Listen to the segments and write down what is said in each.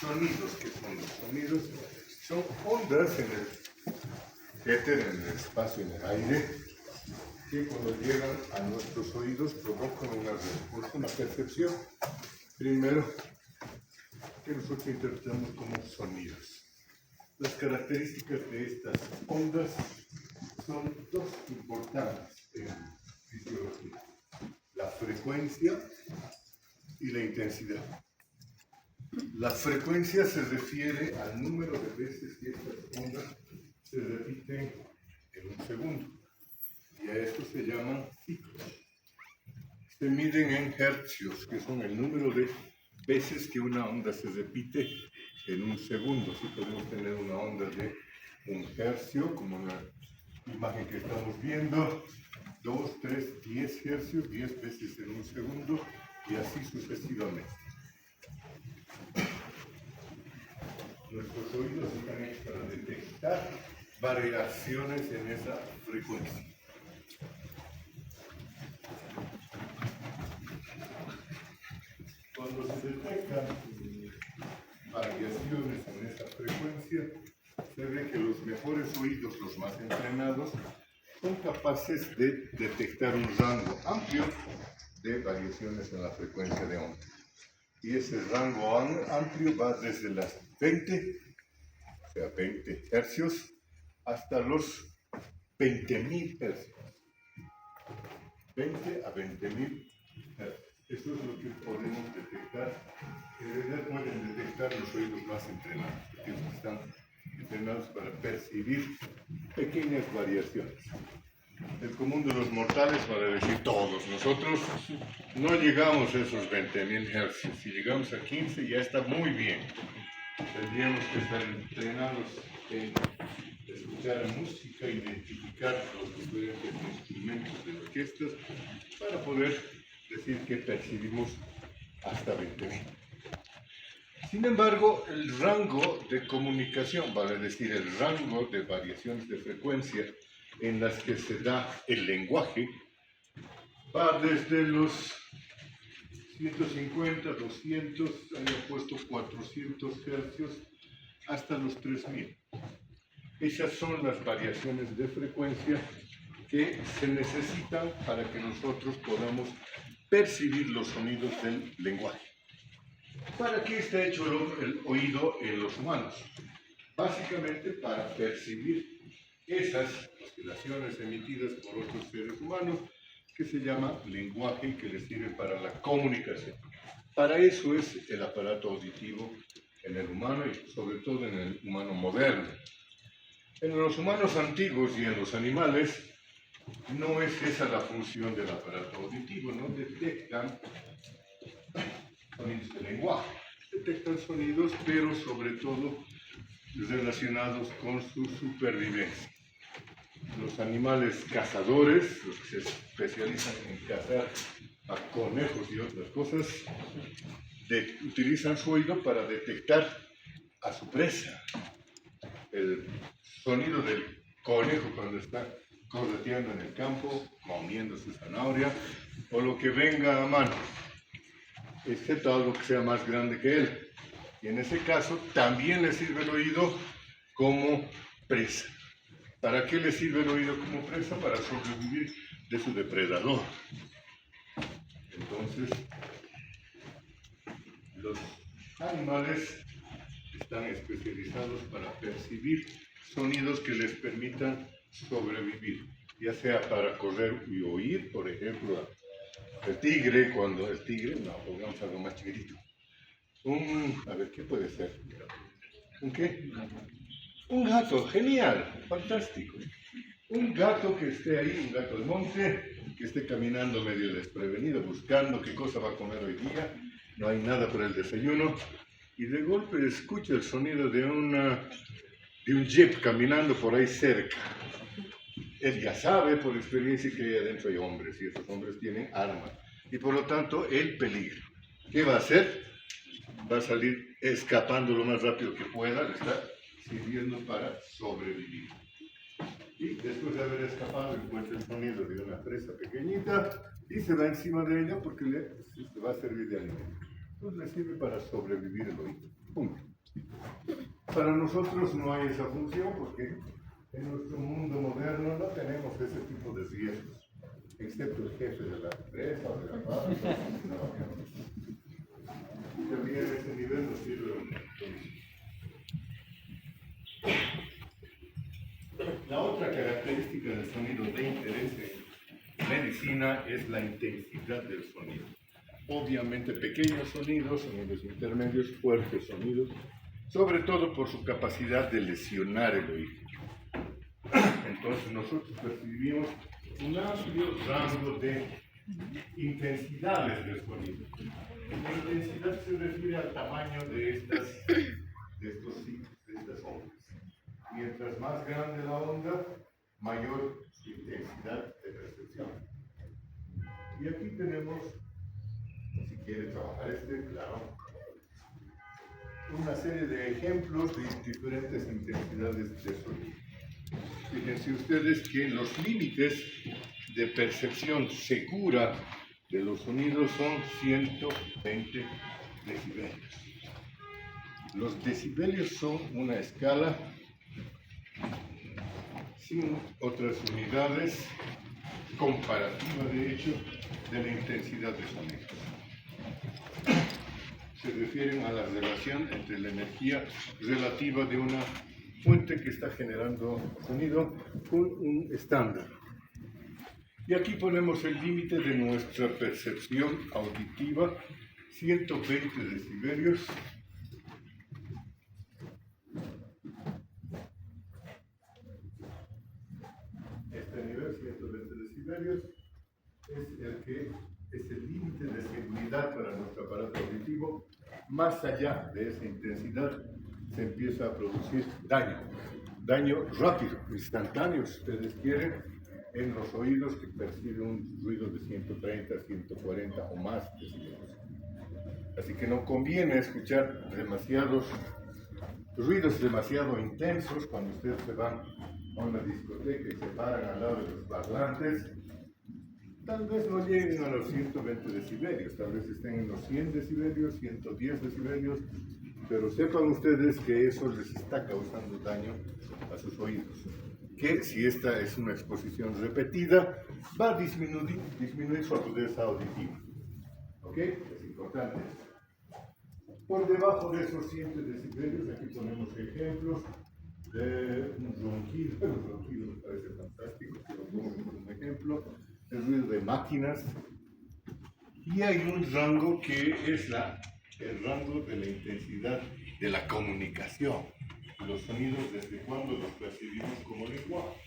sonidos. ¿Qué son los sonidos? Son ondas en el éter, en el espacio, en el aire, que cuando llegan a nuestros oídos provocan una respuesta, una percepción, primero, que nosotros interpretamos como sonidos. Las características de estas ondas son dos importantes en fisiología: la frecuencia y la intensidad. La frecuencia se refiere al número de veces que estas ondas se repiten en un segundo, y a esto se llaman ciclos. Se miden en hercios, que son el número de veces que una onda se repite en un segundo. Si podemos tener una onda de un hercio, como la imagen que estamos viendo, 2, 3, 10 hercios, 10 veces en un segundo, y así sucesivamente. Nuestros oídos están hechos para detectar variaciones en esa frecuencia. Cuando se detectan variaciones en esa frecuencia, se ve que los mejores oídos, los más entrenados, son capaces de detectar un rango amplio de variaciones en la frecuencia de onda. Y ese rango amplio va desde las 20, o sea, 20 hercios, hasta los 20.000 hercios. 20 a 20.000 hercios. Eso es lo que podemos detectar, que de verdad pueden detectar los oídos más entrenados, porque están entrenados para percibir pequeñas variaciones. El común de los mortales, para decir todos nosotros, no llegamos a esos 20.000 hercios. Si llegamos a 15 ya está muy bien. Tendríamos que estar entrenados en escuchar música, identificar los diferentes instrumentos de orquestas para poder decir que percibimos hasta 20.000. Sin embargo, el rango de comunicación, vale decir, el rango de variaciones de frecuencia en las que se da el lenguaje, va desde los 150, 200, había puesto 400 hercios, hasta los 3000. Esas son las variaciones de frecuencia que se necesitan para que nosotros podamos percibir los sonidos del lenguaje. ¿Para qué está hecho el oído en los humanos? Básicamente para percibir esas oscilaciones emitidas por otros seres humanos, que se llama lenguaje y que les sirve para la comunicación. Para eso es el aparato auditivo en el humano y sobre todo en el humano moderno. En los humanos antiguos y en los animales no es esa la función del aparato auditivo, no detectan sonidos de lenguaje, detectan sonidos, pero sobre todo relacionados con su supervivencia. Los animales cazadores, los que se especializan en cazar a conejos y otras cosas, utilizan su oído para detectar a su presa. El sonido del conejo cuando está correteando en el campo, comiendo su zanahoria, o lo que venga a mano, excepto algo que sea más grande que él. Y en ese caso también le sirve el oído como presa. ¿Para qué le sirve el oído como presa? Para sobrevivir de su depredador. Entonces, los animales están especializados para percibir sonidos que les permitan sobrevivir, ya sea para correr y huir, por ejemplo, el tigre, pongamos algo más chiquitito. A ver, ¿qué puede ser? ¿Un qué? Un gato, genial, fantástico. Un gato que esté ahí, un gato del monte, que esté caminando medio desprevenido, buscando qué cosa va a comer hoy día, no hay nada para el desayuno, y de golpe escucha el sonido de un jeep caminando por ahí cerca. Él ya sabe por experiencia que ahí adentro hay hombres, y esos hombres tienen armas, y por lo tanto él peligra. ¿Qué va a hacer? Va a salir escapando lo más rápido que pueda, le está sirviendo para sobrevivir. Y después de haber escapado encuentra el sonido de una presa pequeñita y se va encima de ella porque le va a servir de alimento. Entonces le sirve para sobrevivir el oído. Punto. Para nosotros no hay esa función porque en nuestro mundo moderno no tenemos ese tipo de riesgos, excepto el jefe de la empresa o de la fábrica. También a ese nivel nos sirve un montón. La otra característica del sonido de interés en medicina es la intensidad del sonido. Obviamente pequeños sonidos, sonidos intermedios, fuertes sonidos, sobre todo por su capacidad de lesionar el oído. Entonces nosotros percibimos un amplio rango de intensidades del sonido. La intensidad se refiere al tamaño de estas ondas. Mientras más grande la onda, mayor intensidad de percepción. Y aquí tenemos, si quiere trabajar claro, una serie de ejemplos de diferentes intensidades de sonido. Fíjense ustedes que los límites de percepción segura de los sonidos son 120 decibelios. Los decibelios son una escala sin otras unidades comparativa, de hecho, de la intensidad de sonido. Se refieren a la relación entre la energía relativa de una fuente que está generando sonido con un estándar. Y aquí ponemos el límite de nuestra percepción auditiva, 120 decibelios. Este nivel, 120 decibelios, es el límite de seguridad para nuestro aparato auditivo. Más allá de esa intensidad se empieza a producir daño rápido, instantáneo, si ustedes quieren, en los oídos que perciben un ruido de 130, 140 o más decibelios. Así que no conviene escuchar ruidos demasiado intensos cuando ustedes se van a una discoteca y se paran al lado de los parlantes. Tal vez no lleguen a los 120 decibelios, tal vez estén en los 100 decibelios, 110 decibelios, pero sepan ustedes que eso les está causando daño a sus oídos, que si esta es una exposición repetida, va a disminuir su agudeza auditiva. ¿Ok? Es importante. Por debajo de esos 100 decibelios, aquí ponemos ejemplos de un ronquido. El ronquido me parece fantástico, que lo pongo como un ejemplo. El ruido de máquinas. Y hay un rango que es el rango de la intensidad de la comunicación. Los sonidos, desde cuando los percibimos como lenguaje.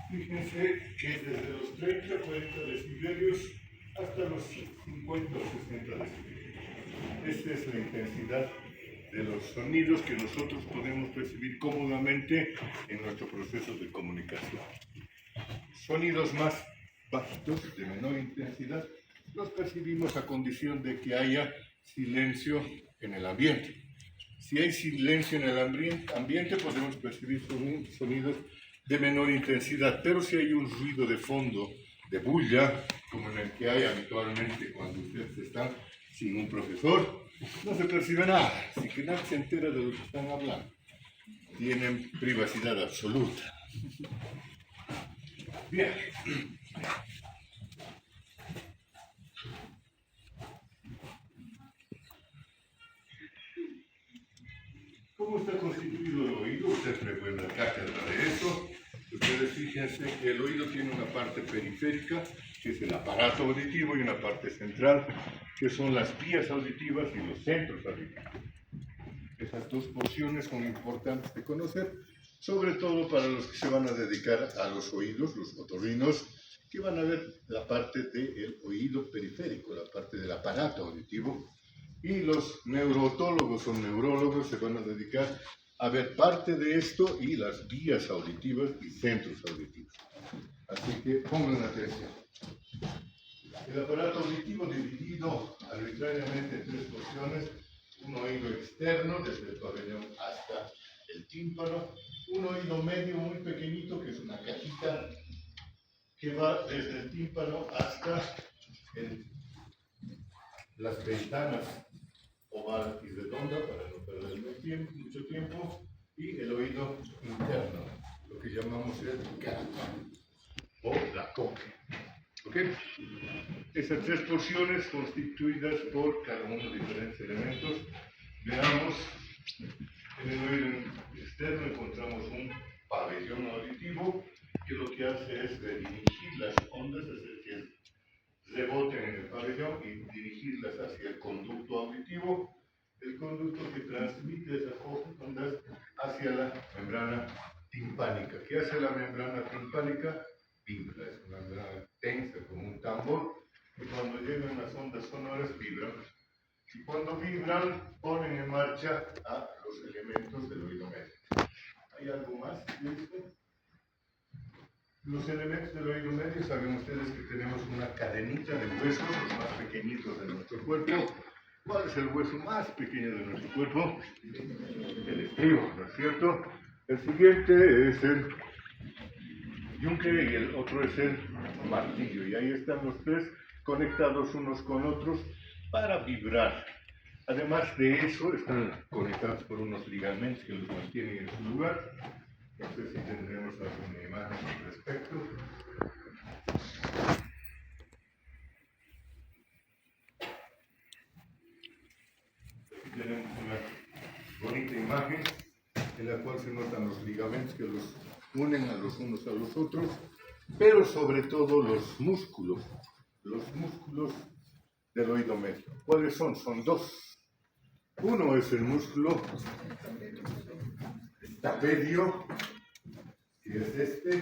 Fíjense que desde los 30, 40 decibelios hasta los 50 o 60 decibelios. Esta es la intensidad de los sonidos que nosotros podemos percibir cómodamente en nuestro proceso de comunicación. Sonidos más bajitos, de menor intensidad, los percibimos a condición de que haya silencio en el ambiente. Si hay silencio en el ambiente, podemos percibir sonidos de menor intensidad, pero si hay un ruido de fondo, de bulla, como en el que hay habitualmente cuando ustedes están sin un profesor, no se percibe nada, así que nadie se entera de lo que están hablando. Tienen privacidad absoluta. Bien. ¿Cómo está constituido el oído? Ustedes me pueden dar cátedra de eso. Ustedes fíjense que el oído tiene una parte periférica, que es el aparato auditivo, y una parte central, que son las vías auditivas y los centros auditivos. Esas dos porciones son importantes de conocer, sobre todo para los que se van a dedicar a los oídos, los otorrinos, que van a ver la parte del oído periférico, la parte del aparato auditivo, y los neurootólogos o neurólogos se van a dedicar a ver parte de esto y las vías auditivas y centros auditivos. Así que pongan atención. El aparato auditivo dividido arbitrariamente en tres porciones: un oído externo, desde el pabellón hasta el tímpano, un oído medio muy pequeñito, que es una cajita que va desde el tímpano hasta las ventanas oval y redonda para no perder mucho tiempo, y el oído interno, lo que llamamos el canal o la cóclea. ¿Ok? Esas tres porciones constituidas por cada uno de diferentes elementos. Veamos, en el oído externo encontramos un pabellón auditivo que lo que hace es redirigir las ondas, es decir, reboten en el pabellón y dirigirlas hacia el conducto auditivo, el conducto que transmite esas ondas hacia la membrana timpánica. ¿Qué hace la membrana timpánica? Vibra, es una membrana tensa como un tambor, y cuando llegan las ondas sonoras vibran, y cuando vibran ponen en marcha a los elementos del oído medio. ¿Hay algo más de esto? Los elementos del oído medio, saben ustedes que tenemos una cadenita de huesos, los más pequeñitos de nuestro cuerpo. ¿Cuál es el hueso más pequeño de nuestro cuerpo? El estribo, ¿no es cierto? El siguiente es el yunque y el otro es el martillo. Y ahí están los tres conectados unos con otros para vibrar. Además de eso, están conectados por unos ligamentos que los mantienen en su lugar. No sé si tendremos alguna imagen al respecto. Aquí tenemos una bonita imagen en la cual se notan los ligamentos que los unen a los unos a los otros, pero sobre todo los músculos del oído medio. ¿Cuáles son? Son dos. Uno es el músculo tapedio, que es este,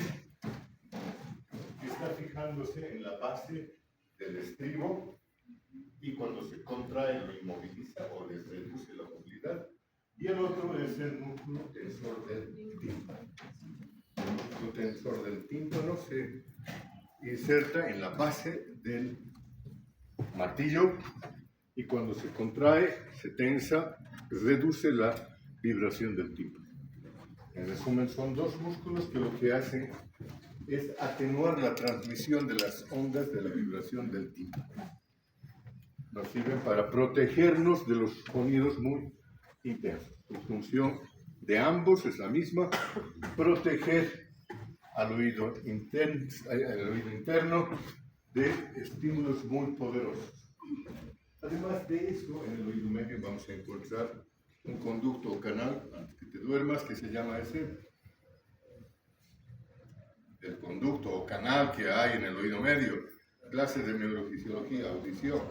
que está fijándose en la base del estribo, y cuando se contrae lo inmoviliza o les reduce la movilidad. Y el otro es el músculo tensor del tímpano. El músculo tensor del tímpano se inserta en la base del martillo, y cuando se contrae, se tensa, reduce la vibración del tímpano. En resumen, son dos músculos que lo que hacen es atenuar la transmisión de las ondas de la vibración del tímpano. Nos sirven para protegernos de los sonidos muy intensos. La función de ambos es la misma: proteger al oído interno de estímulos muy poderosos. Además de eso, en el oído medio vamos a encontrar un conducto o canal, antes que te duermas, que se llama ese. El conducto o canal que hay en el oído medio. Clases de neurofisiología, audición.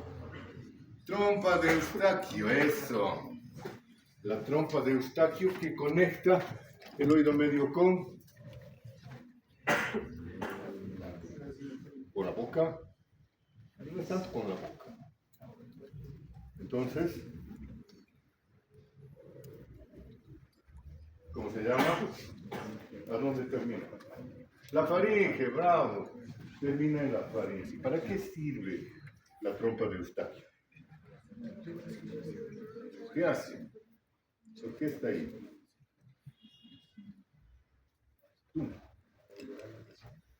Trompa de Eustaquio, eso. La trompa de Eustaquio que conecta el oído medio con la boca. No es tanto con la boca. Entonces, ¿cómo se llama? ¿A dónde termina? La faringe, bravo. Termina en la faringe. ¿Para qué sirve la trompa de Eustaquio? ¿Qué hace? ¿Por qué está ahí?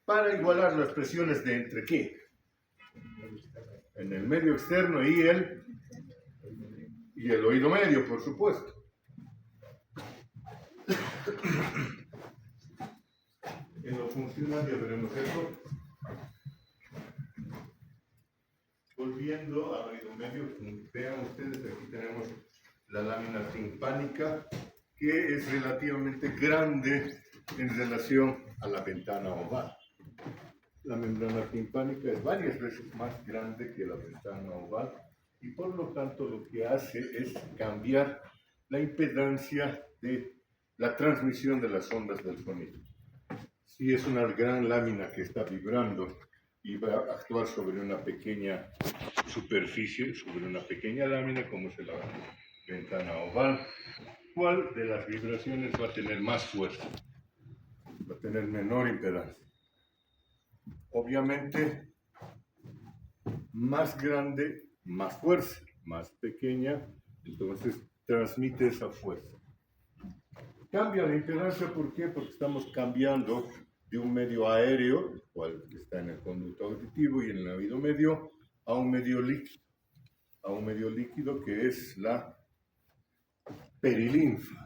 Para igualar las presiones de entre qué. En el medio externo y el oído medio, por supuesto. En lo funcional ya veremos eso. Volviendo al oído medio, vean ustedes, aquí tenemos la lámina timpánica, que es relativamente grande en relación a la ventana oval. La membrana timpánica es varias veces más grande que la ventana oval, y por lo tanto lo que hace es cambiar la impedancia de la transmisión de las ondas del sonido. Si es una gran lámina que está vibrando y va a actuar sobre una pequeña superficie, sobre una pequeña lámina como es la ventana oval, ¿cuál de las vibraciones va a tener más fuerza? Va a tener menor impedancia. Obviamente, más grande, más fuerza, más pequeña, entonces transmite esa fuerza. Cambia la impedancia, ¿por qué? Porque estamos cambiando de un medio aéreo, el cual está en el conducto auditivo y en el oído medio, a un medio líquido. a un medio líquido que es la perilinfa.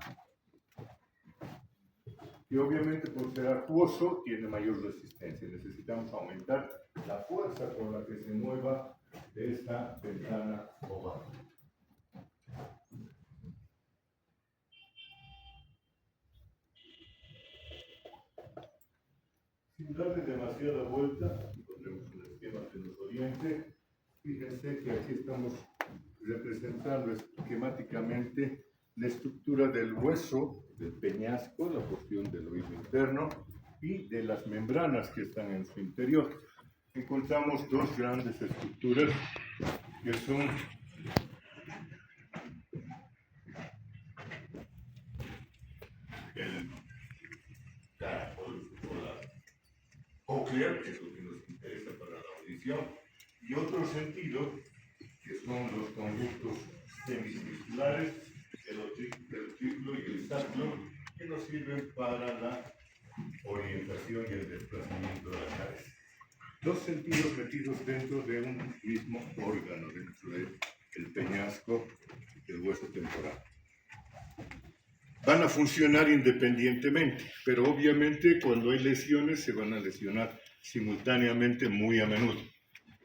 Y obviamente por ser acuoso tiene mayor resistencia. Necesitamos aumentar la fuerza con la que se mueva esta ventana oval. Sin darle demasiada vuelta, encontremos un esquema que nos oriente. Fíjense que aquí estamos representando esquemáticamente la estructura del hueso, del peñasco, la porción del oído interno y de las membranas que están en su interior. Encontramos dos grandes estructuras que son el caracol o la cóclea, que es lo que nos interesa para la audición, y otro sentido, que son los conductos semicirculares, el triclo y el sacro, que nos sirven para la orientación y el desplazamiento de la cabeza. Dos sentidos metidos dentro de un mismo órgano, dentro del peñasco del hueso temporal. Van a funcionar independientemente, pero obviamente cuando hay lesiones se van a lesionar simultáneamente muy a menudo.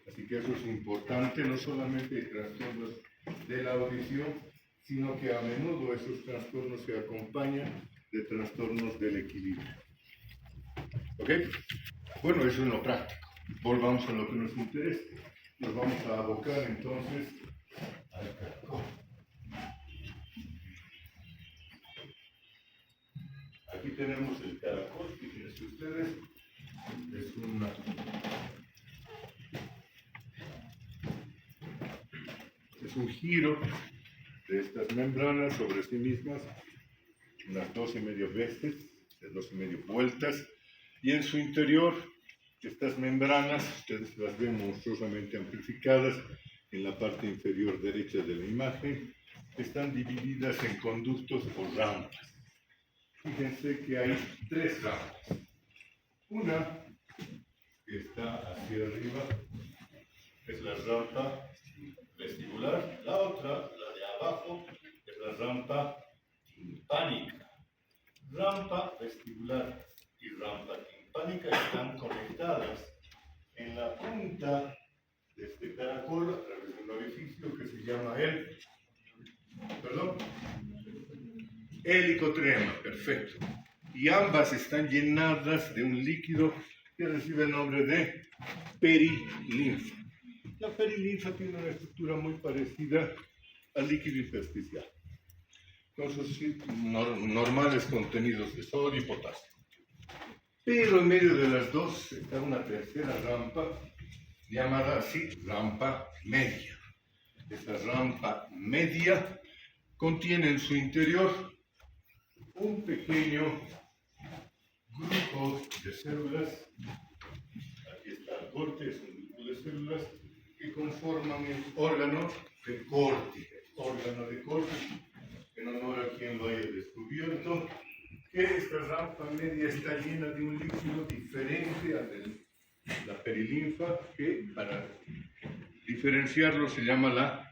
Así que eso es importante, no solamente hay trastornos de la audición, sino que a menudo esos trastornos se acompañan de trastornos del equilibrio. ¿Ok? Bueno, eso es lo práctico. Volvamos a lo que nos interesa. Nos vamos a abocar entonces al caracol. Aquí tenemos el caracol, fíjense ustedes, es un giro de estas membranas sobre sí mismas, unas 12,5 veces, de 12,5 vueltas, y en su interior estas membranas, ustedes las ven monstruosamente amplificadas en la parte inferior derecha de la imagen, están divididas en conductos o rampas. Fíjense que hay tres rampas. Una que está hacia arriba es la rampa vestibular, la otra, la de abajo, es la rampa timpánica. Rampa vestibular y rampa timpánica están conectadas en la punta de este caracol a través de un orificio que se llama el helicotrema, perfecto. Y ambas están llenadas de un líquido que recibe el nombre de perilinfa. La perilinfa tiene una estructura muy parecida al líquido intersticial, con sus normales contenidos de sodio y potasio. Pero en medio de las dos está una tercera rampa, llamada así rampa media. Esta rampa media contiene en su interior un pequeño grupo de células. Aquí está el corte, es un grupo de células que conforman el órgano de Corti, en honor a quien lo haya descubierto, que esta rampa media está llena de un líquido diferente al de la perilinfa, que para diferenciarlo se llama la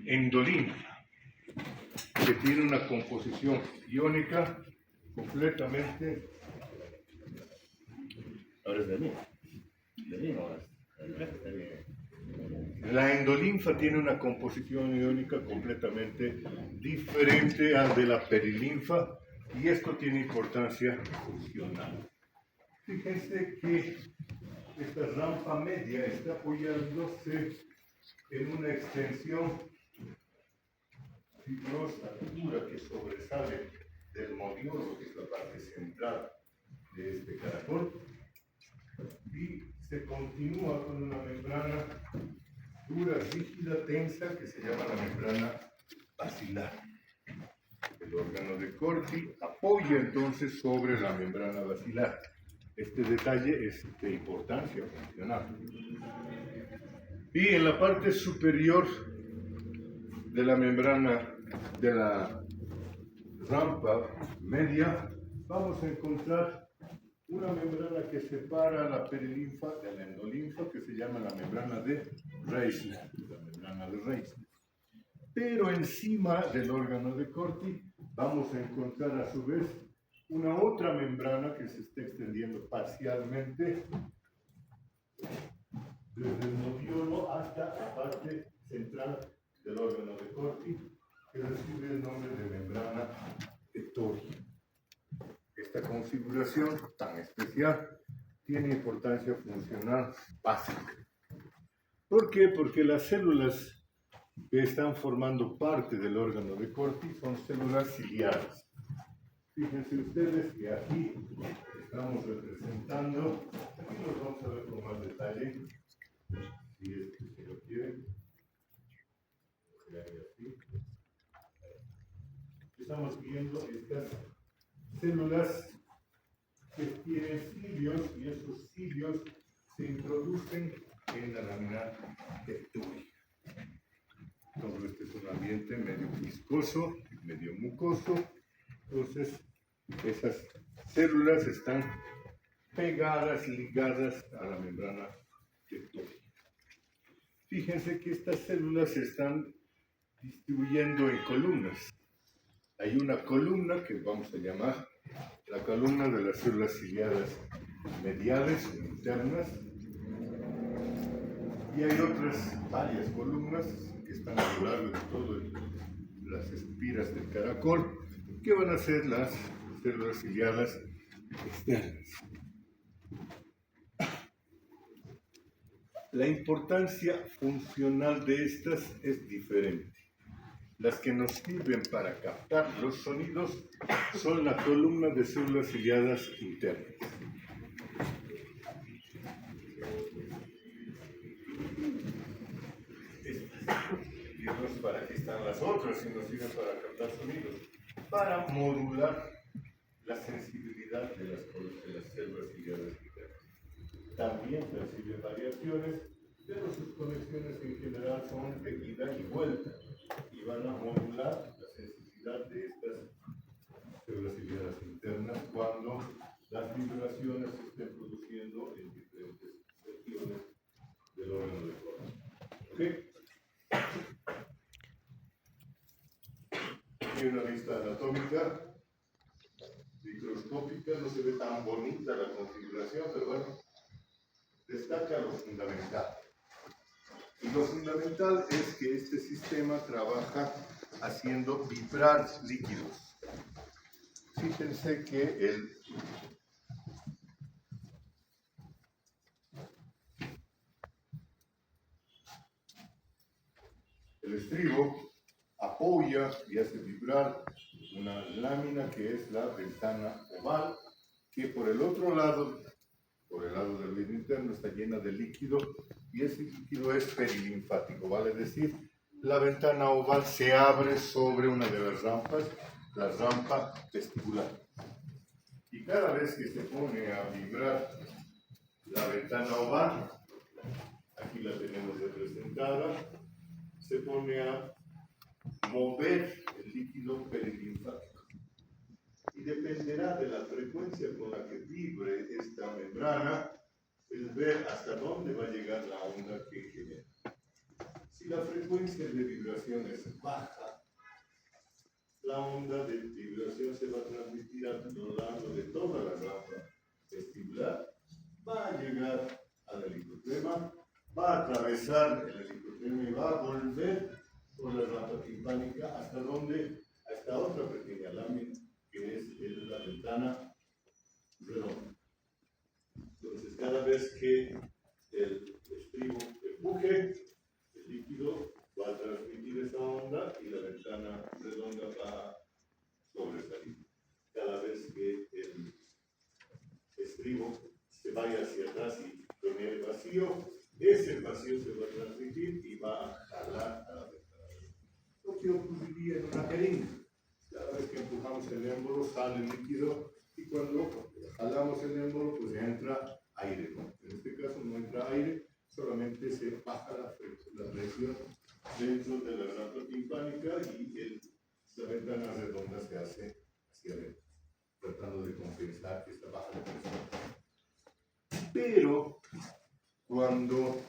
endolinfa, que tiene una composición iónica completamente... Ahora es de mí ahora es. La endolinfa tiene una composición iónica completamente diferente al de la perilinfa, y esto tiene importancia funcional. Fíjense que esta rampa media está apoyándose en una extensión fibrosa dura que sobresale del modiolo, que es la parte central de este caracol, y se continúa con una membrana dura, rígida, tensa, que se llama la membrana basilar. El órgano de Corti apoya entonces sobre la membrana basilar. Este detalle es de importancia funcional. Y en la parte superior de la membrana de la rampa media vamos a encontrar una membrana que separa la perilinfa de la endolinfa, que se llama la membrana de Reissner. Pero encima del órgano de Corti vamos a encontrar a su vez una otra membrana que se está extendiendo parcialmente desde el noviolo hasta la parte central del órgano de Corti, que recibe el nombre de membrana de Tori. Esta configuración tan especial tiene importancia funcional básica. ¿Por qué? Porque las células que están formando parte del órgano de Corti son células ciliadas. Fíjense ustedes que aquí estamos representando, aquí los vamos a ver con más detalle, si es que se lo quieren. Estamos viendo estas células que tienen cilios y esos cilios se introducen en la lámina de Tori. Todo este es un ambiente medio viscoso, medio mucoso. Entonces, esas células están pegadas, ligadas a la membrana de Tori. Fíjense que estas células se están distribuyendo en columnas. Hay una columna que vamos a llamar la columna de las células ciliadas mediales o internas, y hay otras varias columnas que están a lo largo de todas las espiras del caracol, que van a ser las células ciliadas externas. La importancia funcional de estas es diferente. Las que nos sirven para captar los sonidos son la columna de células ciliadas internas. Y no es para que están las otras, sino sirven para captar sonidos, para modular la sensibilidad de las células ciliadas internas. También perciben variaciones, pero sus conexiones en general son de ida y vuelta y van a modular la sensibilidad de estas células ciliadas internas cuando las vibraciones se estén produciendo en diferentes regiones del órgano de Corti. ¿Okay? Aquí una vista anatómica, microscópica, no se ve tan bonita la configuración, pero bueno, destaca lo fundamental. Y lo fundamental es que este sistema trabaja haciendo vibrar líquidos. Fíjense que el estribo apoya y hace vibrar una lámina que es la ventana oval, que por el otro lado, por el lado del oído interno, está llena de líquido, y ese líquido es perilinfático, vale decir, la ventana oval se abre sobre una de las rampas, la rampa vestibular. Y cada vez que se pone a vibrar la ventana oval, aquí la tenemos representada, se pone a mover el líquido perilinfático. Y dependerá de la frecuencia con la que vibre esta membrana, el ver hasta dónde va a llegar la onda que genera. Si la frecuencia de vibración es baja, la onda de vibración se va a transmitir a lo largo de toda la rampa vestibular, va a llegar al helicotrema, va a atravesar el helicotrema y va a volver por la rampa timpánica hasta donde, a esta otra pequeña lámina, que es la ventana redonda. Entonces, cada vez que el estribo empuje, el líquido va a transmitir esa onda y la ventana redonda va a sobresalir. Cada vez que el estribo se vaya hacia atrás y genere vacío, ese vacío se va a transmitir y va a jalar a la ventana. Lo que ocurriría en una jeringa. Cada vez que empujamos el émbolo sale el líquido, y cuando jalamos el émbolo pues entra aire, ¿no? En este caso no entra aire, solamente se baja la presión dentro de la rampa timpánica y la ventana redonda se hace hacia adentro, tratando de compensar esta baja de presión. Pero cuando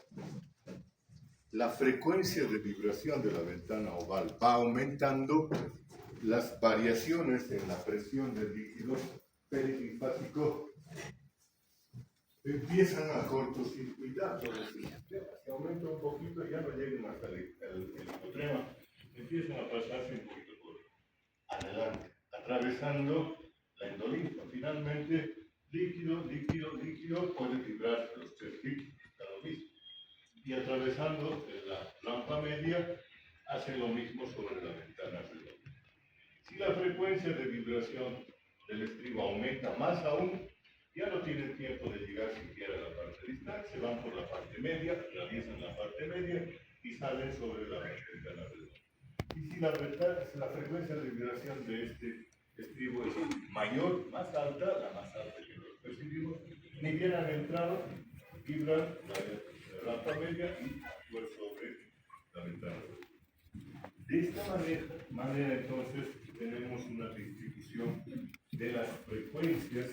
la frecuencia de vibración de la ventana oval va aumentando, las variaciones en la presión del líquido perilinfático empiezan a cortocircuitar todo el sistema. Se aumenta un poquito y ya no llegan hasta el hipotrema. Empiezan a pasarse un poquito por adelante, atravesando la endolinfa. Finalmente, líquido, puede vibrar los tres líquidos, da lo mismo. Y atravesando la rampa media, hace lo mismo sobre la ventana redonda. Si la frecuencia de vibración del estribo aumenta más aún, ya no tienen tiempo de llegar siquiera a la parte distal, se van por la parte media, atraviesan la parte media y salen sobre la ventana redonda. Y si la frecuencia de vibración de este estribo es mayor, más alta, la más alta que los percibimos, ni bien han entrado, vibran la rampa media y pues sobre la ventana redonda. De esta manera entonces tenemos una distribución de las frecuencias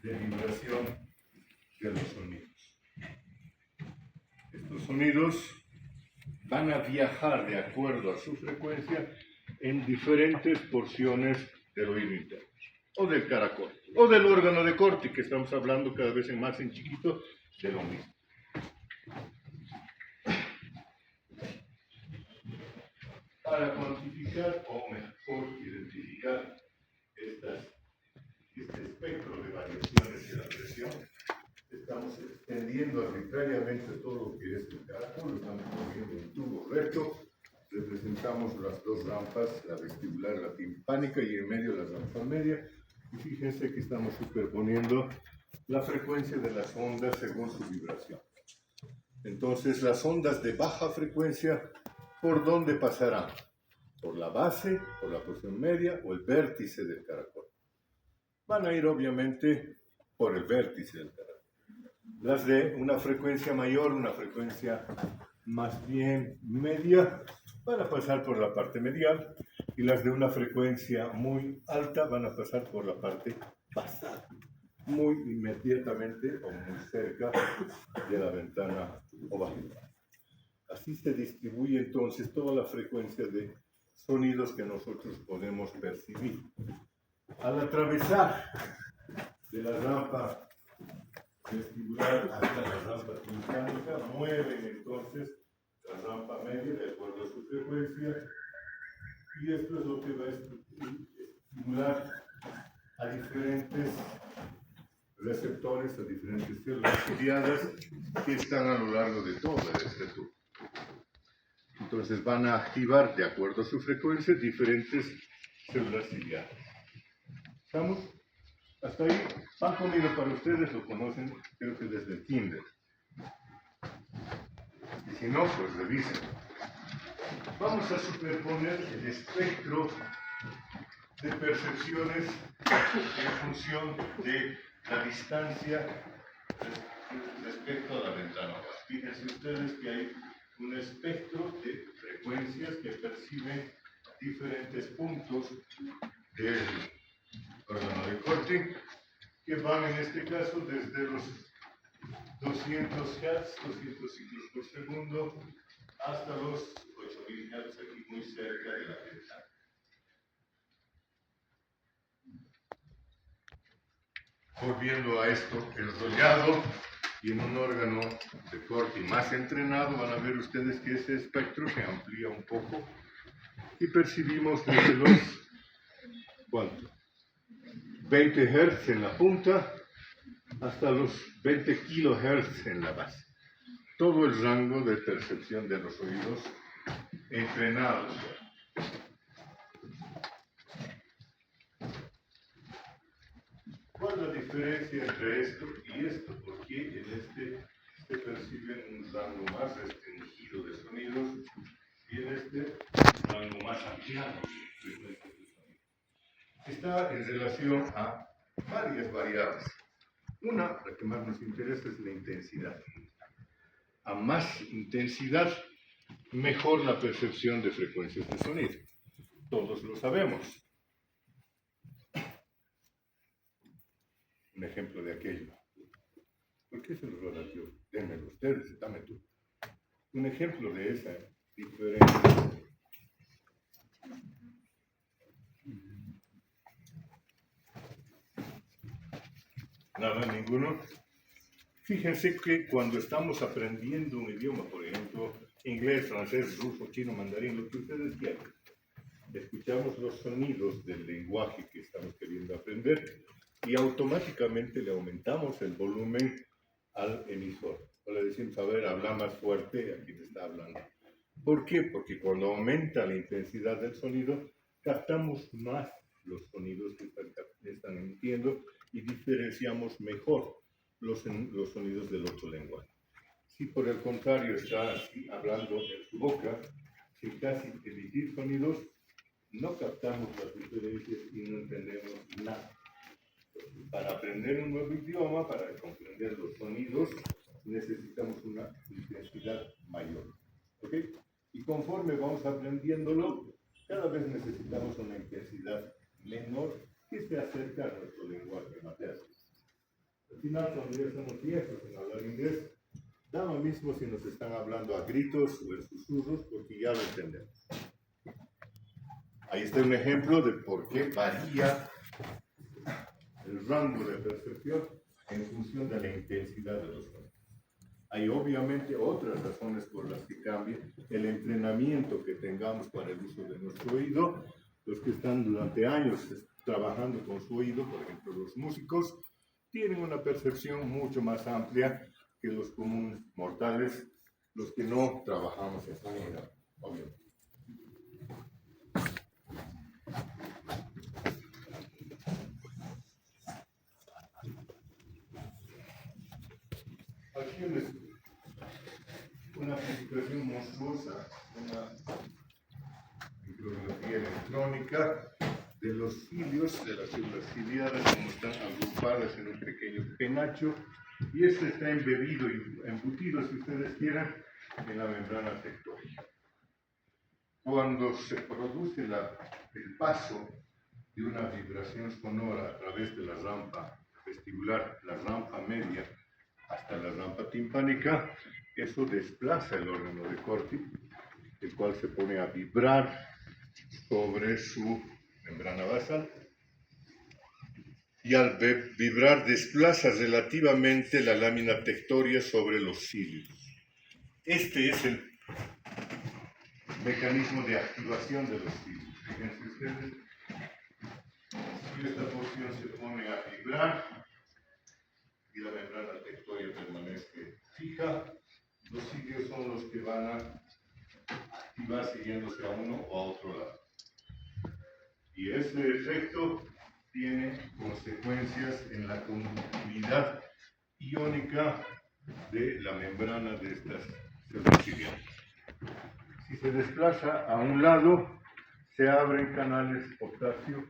de vibración de los sonidos. Estos sonidos van a viajar de acuerdo a su frecuencia en diferentes porciones del oído interno, o del caracol, o del órgano de corte, que estamos hablando cada vez más en chiquito, de lo mismo. Para cuantificar o mejor identificar este espectro de variaciones de la presión, estamos extendiendo arbitrariamente todo lo que es el caracol, estamos poniendo un tubo recto, representamos las dos rampas, la vestibular y la timpánica, y en medio la rampa media, y fíjense que estamos superponiendo la frecuencia de las ondas según su vibración. Entonces, las ondas de baja frecuencia, ¿por dónde pasarán? ¿Por la base, por la porción media o el vértice del caracol? Van a ir obviamente por el vértice del caracol. Las de una frecuencia mayor, una frecuencia más bien media, van a pasar por la parte medial, y las de una frecuencia muy alta van a pasar por la parte basal, muy inmediatamente o muy cerca de la ventana oval. Así se distribuye entonces toda la frecuencia de sonidos que nosotros podemos percibir. Al atravesar de la rampa vestibular hasta la rampa timpánica, mueven entonces la rampa media de acuerdo a su frecuencia, y esto es lo que va a estimular a diferentes receptores, a diferentes células ciliadas que están a lo largo de todo este tubo. Entonces van a activar, de acuerdo a su frecuencia, diferentes células ciliadas. ¿Estamos? Hasta ahí, pan comido para ustedes, lo conocen, creo que desde el kinder. Y si no, pues revisen. Vamos a superponer el espectro de percepciones en función de la distancia respecto a la ventana. Fíjense ustedes que hay un espectro de frecuencias que perciben diferentes puntos del órgano de corte, que van en este caso desde los 200 Hz, 200 ciclos por segundo, hasta los 8000 Hz, aquí muy cerca de la ventana. Volviendo a esto, enrollado y en un órgano de corte más entrenado, van a ver ustedes que ese espectro se amplía un poco y percibimos desde los, ¿cuánto? 20 Hz en la punta hasta los 20 kHz en la base. Todo el rango de percepción de los oídos entrenados. ¿Cuál es la diferencia entre esto y esto? Porque en este se percibe un rango más restringido de sonidos y en este rango más ampliado de sonidos. Está en relación a varias variables. Una, la que más nos interesa, es la intensidad. A más intensidad, mejor la percepción de frecuencias de sonido. Todos lo sabemos. Un ejemplo de aquello. ¿Por qué se lo relació? Démelo ustedes, dame tú. un ejemplo de esa diferencia. Nada, ninguno. Fíjense que cuando estamos aprendiendo un idioma, por ejemplo, inglés, francés, ruso, chino, mandarín, lo que ustedes quieran, escuchamos los sonidos del lenguaje que estamos queriendo aprender y automáticamente le aumentamos el volumen al emisor. O le decimos, a ver, habla más fuerte, aquí te está hablando. ¿Por qué? Porque cuando aumenta la intensidad del sonido, captamos más los sonidos que están emitiendo y diferenciamos mejor los sonidos del otro lenguaje. Si por el contrario está hablando en su boca, sin casi emitir sonidos, no captamos las diferencias y no entendemos nada. Para aprender un nuevo idioma, para comprender los sonidos, necesitamos una intensidad mayor. ¿Ok? Y conforme vamos aprendiéndolo, cada vez necesitamos una intensidad menor que se acerca a nuestro lenguaje materno. Al final, cuando ya estamos viejos en hablar inglés, da lo mismo si nos están hablando a gritos o en susurros, porque ya lo entendemos. Ahí está un ejemplo de por qué varía el rango de percepción en función de la intensidad de los sonidos. Hay obviamente otras razones por las que cambia el entrenamiento que tengamos para el uso de nuestro oído. Los que están durante años trabajando con su oído, por ejemplo los músicos, tienen una percepción mucho más amplia que los comunes mortales, los que no trabajamos en esa manera, obviamente. Aquí una presentación monstruosa, una micrografía electrónica de los cilios, de las células ciliadas, como están agrupadas en un pequeño penacho, y este está embebido y embutido, si ustedes quieran, en la membrana tectónica. Cuando se produce el paso de una vibración sonora a través de la rampa vestibular, la rampa media, hasta la rampa timpánica, eso desplaza el órgano de Corti, el cual se pone a vibrar sobre su membrana basal, y al vibrar desplaza relativamente la lámina tectoria sobre los cilios. Este es el mecanismo de activación de los cilios. Fíjense ustedes, si esta porción se pone a vibrar y la membrana tectoria permanece fija, los cilios son los que van a activar siguiéndose a uno o a otro lado. Y ese efecto tiene consecuencias en la conductividad iónica de la membrana de estas células ciliadas. Si se desplaza a un lado, se abren canales potasio.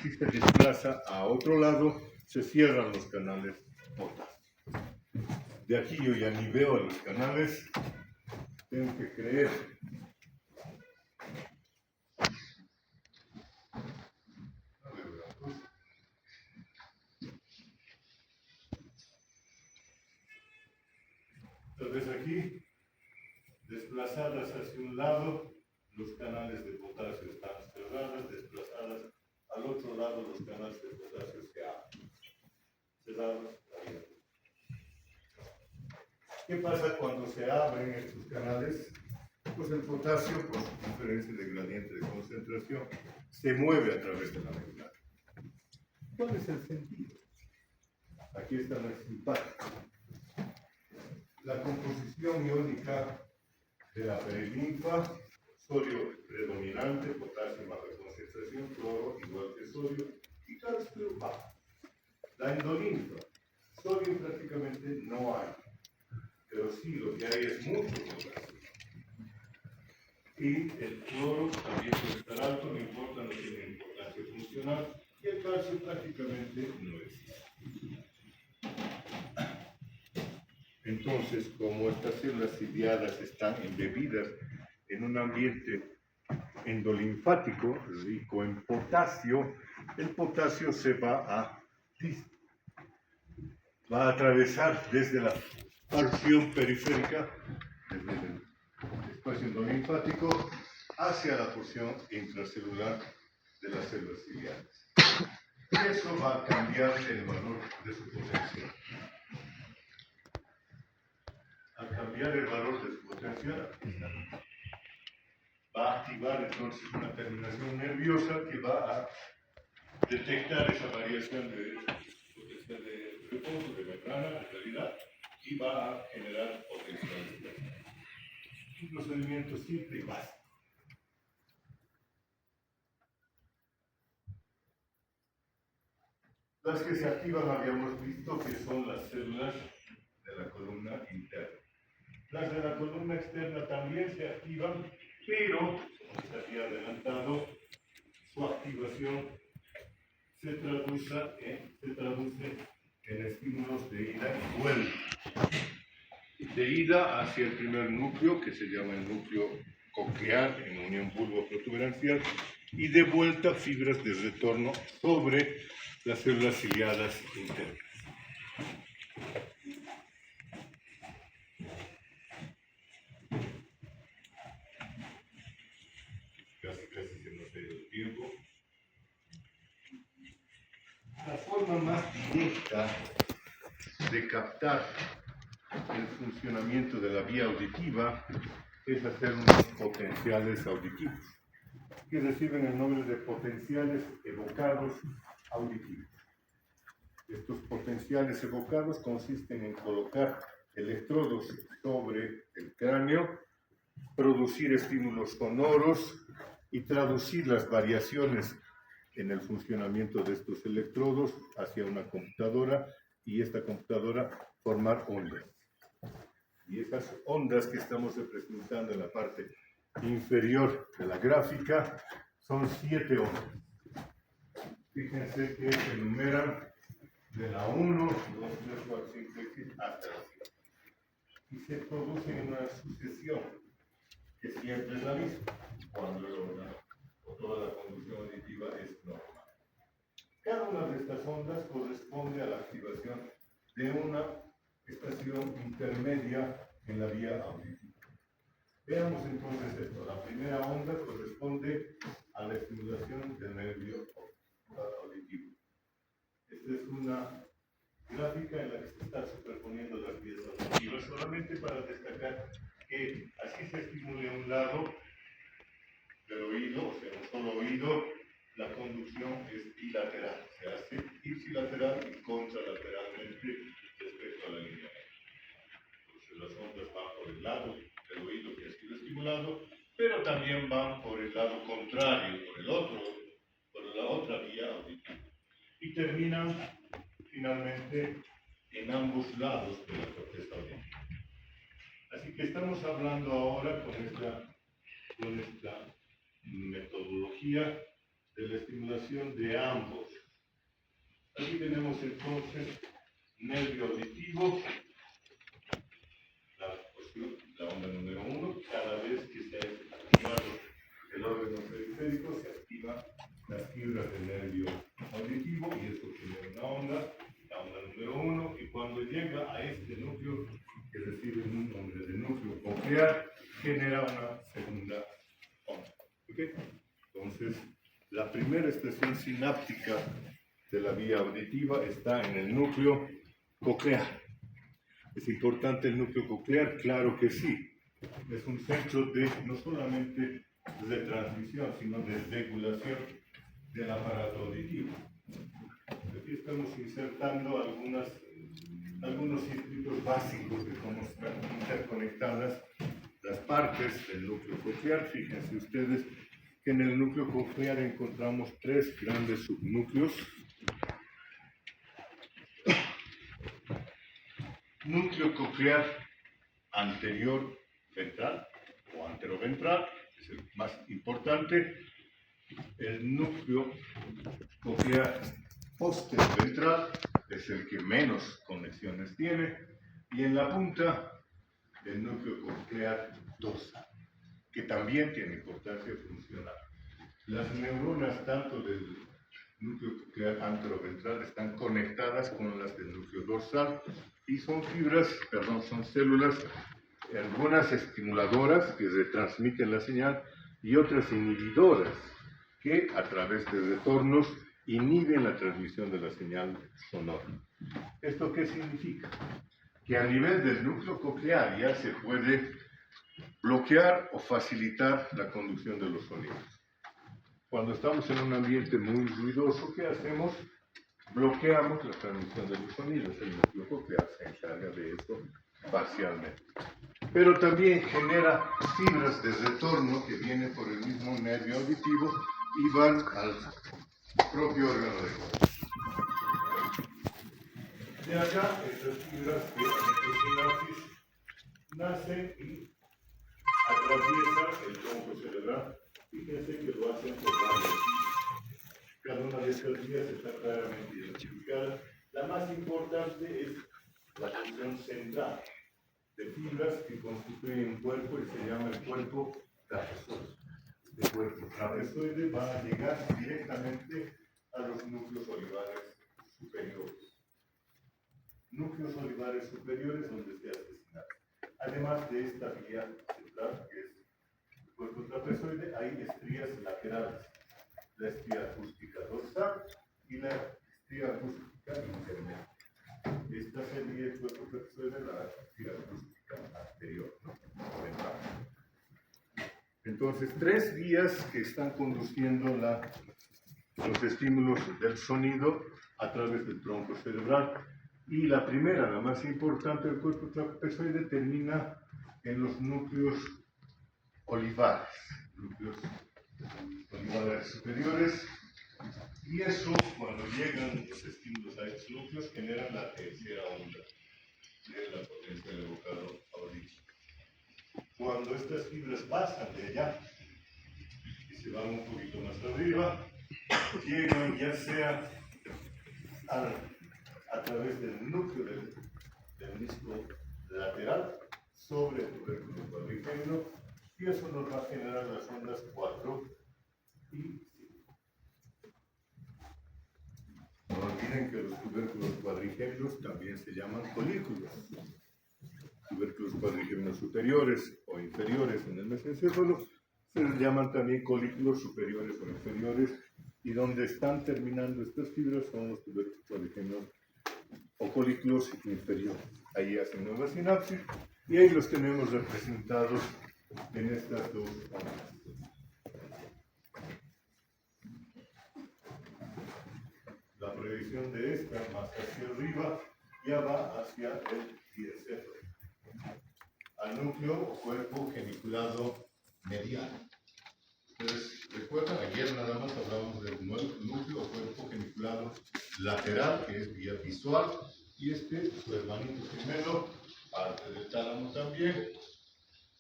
Si se desplaza a otro lado, se cierran los canales potasio. De aquí yo ya ni veo los canales, tengo que creer. Entonces aquí, desplazadas hacia un lado, los canales de potasio están cerrados, desplazadas al otro lado, los canales de potasio se abren. Cerrados, abiertos. ¿Qué pasa cuando se abren estos canales? Pues el potasio, por su diferencia de gradiente de concentración, se mueve a través de la membrana. ¿Cuál es el sentido? Aquí está la simpática. La composición iónica de la perilinfa: sodio predominante, potasio baja concentración, cloro igual que sodio y calcio bajo. La endolinfa: sodio prácticamente no hay, pero sí lo que hay es mucho potasio. Y el cloro también puede estar alto, no importa, no tiene importancia funcional, y el calcio prácticamente no existe. Entonces, como estas células ciliadas están embebidas en un ambiente endolinfático rico en potasio, el potasio se va a atravesar desde la porción periférica desde el espacio endolinfático hacia la porción intracelular de las células ciliares. Y eso va a cambiar el valor de su potencial. Al cambiar el valor de su potencial, va a activar entonces una terminación nerviosa que va a detectar esa variación de potencial de reposo, de membrana, de calidad, y va a generar potencial. Un procedimiento simple y básico. Las que se activan habíamos visto que son las células de la columna interna. Las de la columna externa también se activan, pero, como se había adelantado, su activación se traduce en estímulos de ida y vuelta. De ida hacia el primer núcleo, que se llama el núcleo coclear en unión bulbo-protuberancial, y de vuelta fibras de retorno sobre las células ciliadas internas. Casi se nos ha ido el tiempo. La forma más directa de captar el funcionamiento de la vía auditiva es hacer unos potenciales auditivos, que reciben el nombre de potenciales evocados auditivos. Estos potenciales evocados consisten en colocar electrodos sobre el cráneo, producir estímulos sonoros y traducir las variaciones en el funcionamiento de estos electrodos hacia una computadora y esta computadora formar ondas. Y esas ondas que estamos representando en la parte inferior de la gráfica son 7 ondas. Fíjense que se enumeran de la 1, 2, 3, 4, 5, 6, 7 hasta la 7. Y se produce en una sucesión que siempre es la misma cuando el órgano o toda la conducción auditiva es normal. Cada una de estas ondas corresponde a la activación de una estación intermedia en la vía auditiva. Veamos entonces esto. La primera onda corresponde a la estimulación del nervio auditivo. Esta es una gráfica en la que se están superponiendo las vías auditivas, solamente para destacar que así se estimule un lado del oído, o sea, un solo oído, la conducción es bilateral, se hace ipsilateral y contralateralmente respecto a la línea. Entonces las ondas van por el lado del oído que ha sido estimulado, pero también van por el lado contrario, por la otra vía auditiva. Y terminan finalmente en ambos lados de la corteza auditiva. Así que estamos hablando ahora con esta metodología de la estimulación de ambos. Aquí tenemos entonces nervio auditivo, la onda número 1, cada vez que se ha activado el órgano periférico se activan las fibras del nervio auditivo y esto genera una onda, la onda número 1, y cuando llega a este núcleo que recibe un nombre de núcleo coclear, genera una segunda onda. ¿Okay? Entonces, la primera estación sináptica de la vía auditiva está en el núcleo coclear. ¿Es importante el núcleo coclear? Claro que sí. Es un centro de no solamente de transmisión, sino de regulación del aparato auditivo. Aquí estamos insertando algunos circuitos básicos de cómo están interconectadas las partes del núcleo coclear. Fíjense ustedes que en el núcleo coclear encontramos 3 grandes subnúcleos. Núcleo coclear anterior ventral o anteroventral, es el más importante. El núcleo coclear posteroventral es el que menos conexiones tiene. Y en la punta, el núcleo coclear dorsal, que también tiene importancia funcional. Las neuronas tanto del núcleo coclear anteroventral están conectadas con las del núcleo dorsal y son células algunas estimuladoras que retransmiten la señal y otras inhibidoras que a través de retornos inhiben la transmisión de la señal sonora. ¿Esto qué significa? Que a nivel del núcleo coclear ya se puede bloquear o facilitar la conducción de los sonidos. Cuando estamos en un ambiente muy ruidoso, ¿qué hacemos? Bloqueamos la transmisión de los sonidos. El núcleo coclear se encarga de eso parcialmente. Pero también genera fibras de retorno que vienen por el mismo nervio auditivo y van al propio órgano de voz. De acá, estas fibras de sinapsis nacen y atraviesan el tronco cerebral. Fíjense que lo hacen por varios. Cada una de estas vías está claramente identificada. La más importante es la función central de fibras que constituyen un cuerpo y se llama el cuerpo trapezoide. El cuerpo trapezoide va a llegar directamente a los núcleos olivares superiores. Núcleos olivares superiores donde se hace sinapsis. Además de esta vía central, que es el cuerpo trapezoide, hay estrías laterales. La estría acústica dorsal y la estría acústica intermedia. Esta sería el cuerpo trapezoide, la estría acústica anterior, ¿no? Entonces, tres vías que están conduciendo los estímulos del sonido a través del tronco cerebral. Y la primera, la más importante del cuerpo trapezoide, termina en los núcleos olivares superiores, y eso, cuando llegan los estímulos a estos núcleos, generan la tercera onda de la potencia del evocador auditivo. Cuando estas fibras pasan de allá y se van un poquito más arriba, llegan ya sea a través del núcleo del disco lateral sobre el tubérculo cuadrigémino, y eso nos va a generar las ondas 4 y 5. No olviden que los tubérculos cuadrigéminos también se llaman colículos. Tubérculos cuadrigéminos superiores o inferiores en el mesencéfalo se les llaman también colículos superiores o inferiores, y donde están terminando estas fibras son los tubérculos cuadrigéminos o colículos inferiores. Ahí hacen nueva sinapsis y ahí los tenemos representados en estas dos ondas. La proyección de esta más hacia arriba ya va hacia el diencéfalo, al núcleo o cuerpo geniculado mediano. Ustedes recuerdan, ayer nada más hablamos del núcleo o cuerpo geniculado lateral, que es vía visual, y su hermanito gemelo, parte del tálamo también,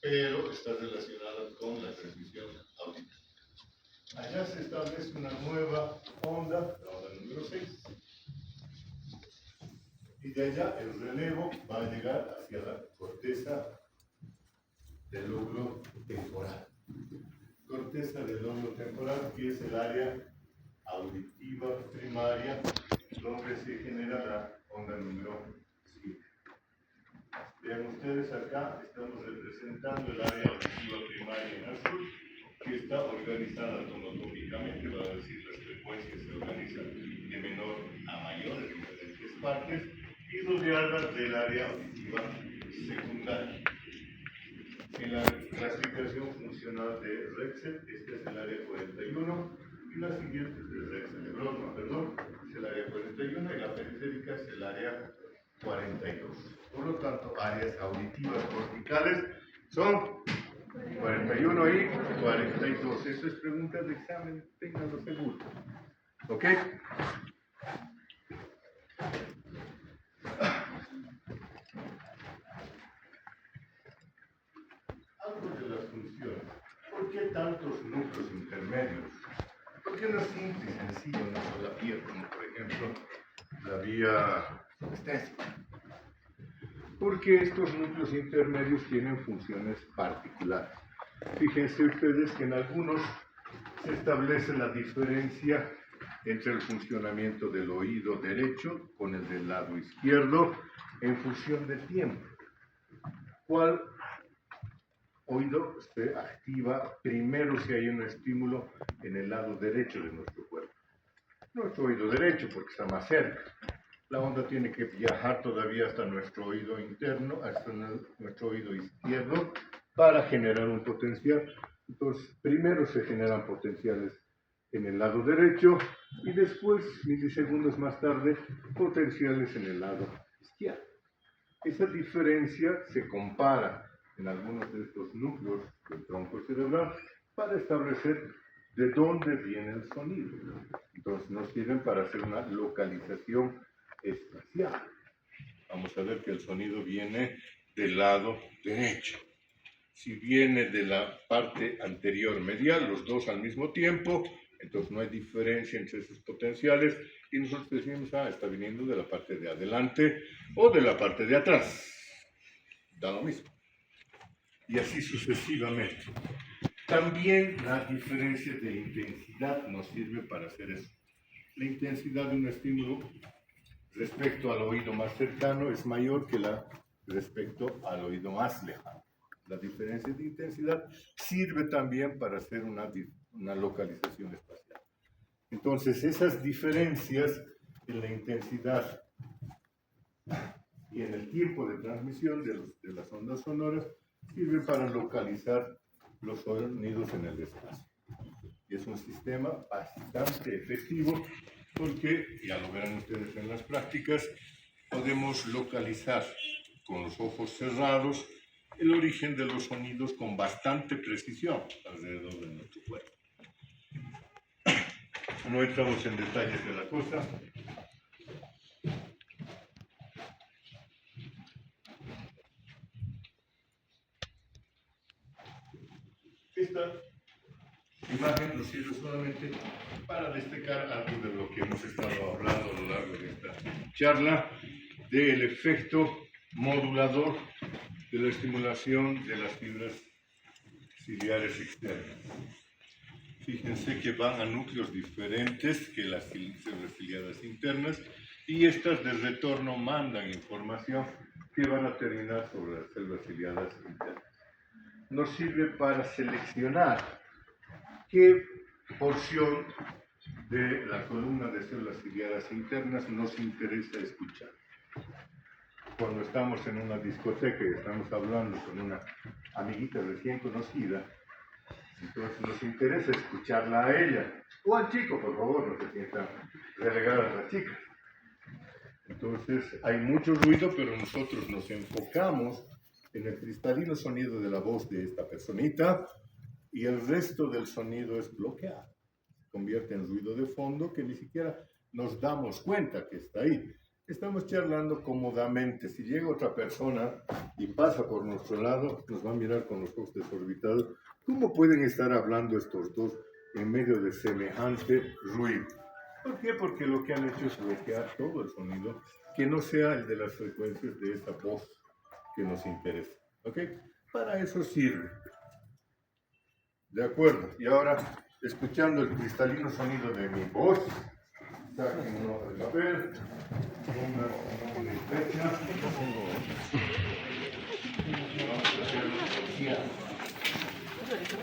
pero está relacionado con la transmisión auditiva. Allá se establece una nueva onda, la onda número 6. Y de allá el relevo va a llegar hacia la corteza del lóbulo temporal. Corteza del lóbulo temporal, que es el área auditiva primaria, donde se genera la onda número 7. Vean ustedes acá, estamos representando el área auditiva primaria en azul, que está organizada tomotópicamente, va a decir las frecuencias se organizan de menor a mayor en diferentes partes, y rodeada del área auditiva secundaria. En la clasificación funcional de Rexel, este es el área 41, y la siguiente es de Rexel de Brodmann, perdón, es el área 41, y la periférica es el área 42. Por lo tanto, áreas auditivas corticales son 41 y 42. Eso es pregunta de examen, ténganlo seguro. ¿Ok? Algo de las funciones. ¿Por qué tantos núcleos intermedios? ¿Por qué no es simple y sencillo una sola vía, como por ejemplo la vía estética? Porque estos núcleos intermedios tienen funciones particulares. Fíjense ustedes que en algunos se establece la diferencia entre el funcionamiento del oído derecho con el del lado izquierdo en función del tiempo. ¿Cuál oído se activa primero si hay un estímulo en el lado derecho de nuestro cuerpo. Nuestro oído derecho, porque está más cerca. La onda tiene que viajar todavía hasta nuestro oído interno, hasta nuestro oído izquierdo, para generar un potencial. Entonces, primero se generan potenciales en el lado derecho y después, milisegundos más tarde, potenciales en el lado izquierdo. Esa diferencia se compara en algunos de estos núcleos del tronco cerebral para establecer de dónde viene el sonido. Entonces nos sirven para hacer una localización espacial. Vamos a ver que el sonido viene del lado derecho. Si viene de la parte anterior medial, los dos al mismo tiempo, entonces no hay diferencia entre esos potenciales y nosotros decimos, está viniendo de la parte de adelante o de la parte de atrás. Da lo mismo. Y así sucesivamente. También la diferencia de intensidad nos sirve para hacer eso. La intensidad de un estímulo respecto al oído más cercano es mayor que la respecto al oído más lejano. La diferencia de intensidad sirve también para hacer una localización espacial. Entonces, esas diferencias en la intensidad y en el tiempo de transmisión de las ondas sonoras sirven para localizar los sonidos en el espacio. Y es un sistema bastante efectivo porque, ya lo verán ustedes en las prácticas, podemos localizar con los ojos cerrados el origen de los sonidos con bastante precisión alrededor de nuestro cuerpo. No entramos en detalles de la cosa. Esta imagen nos sirve solamente para destacar algo de lo que hemos estado hablando a lo largo de esta charla, del efecto modulador de la estimulación de las fibras ciliares externas. Fíjense que van a núcleos diferentes que las fibras ciliares internas y estas de retorno mandan información que van a terminar sobre las células ciliadas internas. Nos sirve para seleccionar qué porción de la columna de células ciliadas internas nos interesa escuchar. Cuando estamos en una discoteca y estamos hablando con una amiguita recién conocida, entonces nos interesa escucharla a ella, o al chico, por favor, no se sientan relegadas a las chicas. Entonces hay mucho ruido, pero nosotros nos enfocamos en el cristalino sonido de la voz de esta personita y el resto del sonido es bloqueado. Se convierte en ruido de fondo que ni siquiera nos damos cuenta que está ahí. Estamos charlando cómodamente. Si llega otra persona y pasa por nuestro lado, nos va a mirar con los ojos desorbitados. ¿Cómo pueden estar hablando estos dos en medio de semejante ruido? ¿Por qué? Porque lo que han hecho es bloquear todo el sonido que no sea el de las frecuencias de esta voz que nos interesa. ¿Ok? Para eso sirve. De acuerdo. Y ahora, escuchando el cristalino sonido de mi voz, saquen un hoja de papel, una fecha.